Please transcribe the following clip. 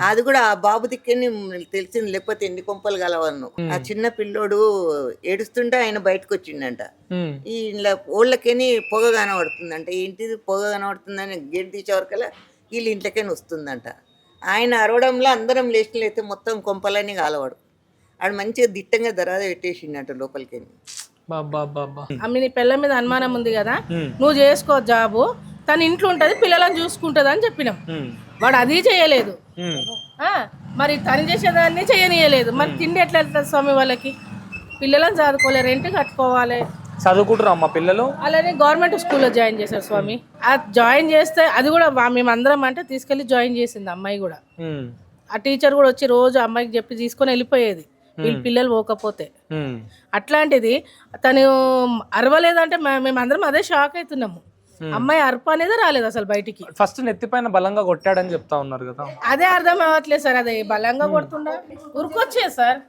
అది కూడా ఆ బాబు దిక్కని తెలిసింది, లేకపోతే ఎన్ని కొంపలు గలవన్ను. ఆ చిన్న పిల్లోడు ఏడుస్తుంటే ఆయన బయటకు వచ్చిండంట. ఈ ఇలా ఓళ్ళకేని పొగ కనబడుతుందంట. ఏంటిది పొగ కనబడుతుందని గేట్ తీసే వరకల్లా వీళ్ళు ఇంట్లోకేని వస్తుందంట. ఆయన అరవడంలో అందరం లేచినట్లయితే మొత్తం కొంపలన్నీ కాలవాడు. ఆడు మంచిగా దిట్టంగా దరాద పెట్టేసిండంట లోపలికి. అమ్మి నీ పిల్ల మీద అనుమానం ఉంది కదా, నువ్వు చేసుకో జాబు, తను ఇంట్లో ఉంటది, పిల్లలను చూసుకుంటది అని చెప్పినాం. వాడు అది చేయలేదు. మరి తను చేసేదాన్ని చేయనీయలేదు. మరి తిండి ఎట్లా వెళ్తుంది స్వామి వాళ్ళకి? పిల్లలను చదువుకోవాలి, రెంట్ కట్టుకోవాలి. చదువుకుంటారు అమ్మ పిల్లలు. అలానే గవర్నమెంట్ స్కూల్లో జాయిన్ చేశారు స్వామి. ఆ జాయిన్ చేస్తే అది కూడా మేమందరం అంటే తీసుకెళ్లి జాయిన్ చేసింది అమ్మాయి కూడా. ఆ టీచర్ కూడా వచ్చి రోజు అమ్మాయికి చెప్పి తీసుకొని వెళ్ళిపోయేది, వీళ్ళ పిల్లలు పోకపోతే. అట్లాంటిది తను అరవలేదంటే మేమందరం అదే షాక్ అవుతున్నాము. అమ్మాయి అర్ప అనేది రాలేదు అసలు బయటికి. ఫస్ట్ నెత్తిపైన బలంగా కొట్టాడని చెప్తా ఉన్నారు కదా, అదే అర్థం అవ్వట్లేదు సార్. అదే బలంగా కొడుతుండ ఉరుకొచ్చే సార్.